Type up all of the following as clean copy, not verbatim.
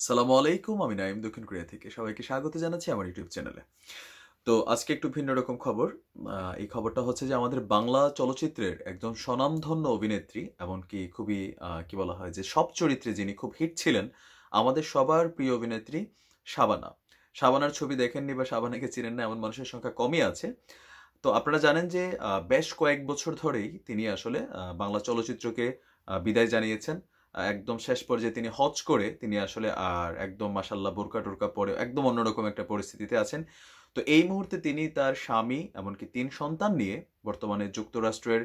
সালামু আলাইকুম, আমি নাইম দক্ষিণ কোরিয়া থেকে সবাইকে স্বাগত জানাচ্ছি আমার ইউটিউব চ্যানেলে। তো আজকে একটু ভিন্ন রকম খবর। এই খবরটা হচ্ছে যে আমাদের বাংলা চলচ্চিত্রের একজন স্বনামধন্য অভিনেত্রী, এমনকি খুবই কি বলা হয় যে সব চরিত্রে যিনি খুব হিট ছিলেন, আমাদের সবার প্রিয় অভিনেত্রী শাবানা। শাবানার ছবি দেখেননি বা শাবানাকে চিনেন না এমন মানুষের সংখ্যা কমই আছে। তো আপনারা জানেন যে বেশ কয়েক বছর ধরেই তিনি আসলে বাংলা চলচ্চিত্রকে বিদায় জানিয়েছেন। একদম শেষ পর্যায়ে তিনি হজ করে তিনি আসলে আর একদম মাশাল্লাহ বোরকা টোরকা পরে একদম অন্যরকম একটা পরিস্থিতিতে আছেন। তো এই মুহূর্তে তিনি তার স্বামী এমনকি ৩ সন্তান নিয়ে বর্তমানে যুক্তরাষ্ট্রের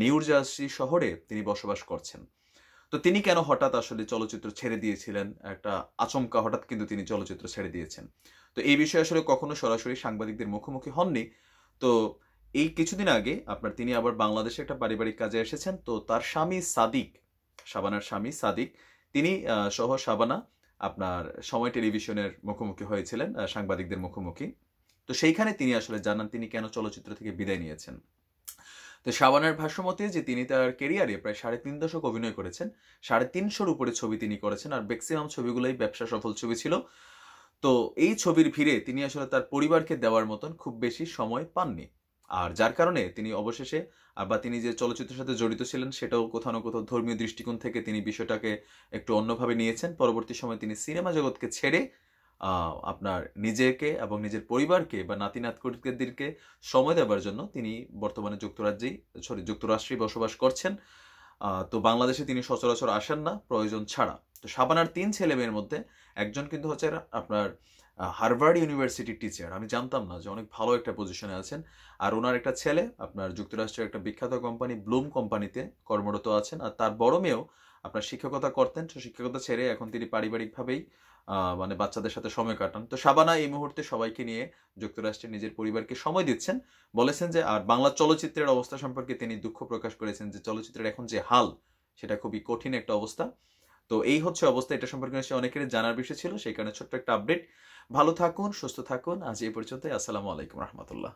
নিউ জার্সি শহরে তিনি বসবাস করছেন। তো তিনি কেন হঠাৎ আসলে চলচ্চিত্র ছেড়ে দিয়েছিলেন, একটা আচমকা হঠাৎ কিন্তু তিনি চলচ্চিত্র ছেড়ে দিয়েছেন। তো এই বিষয়ে আসলে কখনো সরাসরি সাংবাদিকদের মুখোমুখি হননি। তো এই কিছুদিন আগে তিনি আবার বাংলাদেশে একটা পারিবারিক কাজে এসেছেন। তো তার স্বামী সাদিক, শাবানার স্বামী সাদিক, তিনি সহ শাবানা সময় টেলিভিশনের মুখোমুখি হয়েছিলেন, সাংবাদিকদের মুখোমুখি। তো সেইখানে তিনি আসলে জানান তিনি কেন চলচ্চিত্র থেকে বিদায় নিয়েছেন। তো শাবানার ভাষ্যমতে যে তিনি তার কেরিয়ারে প্রায় ৩.৫ দশক অভিনয় করেছেন, ৩৫০-র উপরে ছবি তিনি করেছেন, আর ম্যাক্সিমাম ছবিগুলোই ব্যবসা সফল ছবি ছিল। তো এই ছবির ভিড়ে তিনি আসলে তার পরিবারকে দেওয়ার মতন খুব বেশি সময় পাননি। আর যার কারণে তিনি অবশেষে তিনি যে চলচ্চিত্রের সাথে জড়িত ছিলেন সেটাও কোথাও না কোথাও ধর্মীয় দৃষ্টিকোণ থেকে তিনি বিষয়টাকে একটু অন্যভাবে নিয়েছেন। পরবর্তী সময়ে তিনি সিনেমা জগৎকে ছেড়ে নিজেকে এবং নিজের পরিবারকে বা নাতি নাতকুদেরকে সময় দেওয়ার জন্য তিনি বর্তমানে যুক্তরাষ্ট্রেই বসবাস করছেন। তো বাংলাদেশে তিনি সচরাচর আসেন না প্রয়োজন ছাড়া। তো শাবানার ৩ ছেলে মেয়ের মধ্যে একজন কিন্তু হচ্ছে হার্ভার্ড ইউনিভার্সিটির টিচার। আমি জানতাম না যে অনেক ভালো একটা পজিশনে আছেন। আর ওনার একটা ছেলে যুক্তরাষ্ট্রের একটা বিখ্যাত কোম্পানি ব্লুম কোম্পানিতে কর্মরত আছেন। আর তার বড় মেয়েও শিক্ষকতা করতেন। তো শিক্ষকতা ছেড়ে এখন তিনি পারিবারিকভাবেই বাচ্চাদের সাথে সময় কাটান। তো শাবানা এই মুহূর্তে সবাইকে নিয়ে যুক্তরাষ্ট্রে নিজের পরিবারকে সময় দিচ্ছেন। বলেছেন যে আর বাংলা চলচ্চিত্রের অবস্থা সম্পর্কে তিনি দুঃখ প্রকাশ করেছেন যে চলচ্চিত্রের এখন যে হাল সেটা খুবই কঠিন একটা অবস্থা। তো এই হচ্ছে অবস্থা। এটা সম্পর্কে নিশ্চয়ই অনেকেরই জানার বিষয় ছিল, সেই কারণে ছোট্ট একটা আপডেট। ভালো থাকুন, সুস্থ থাকুন। আজ এই পর্যন্তই। আসসালামু আলাইকুম রহমতুল্লাহ।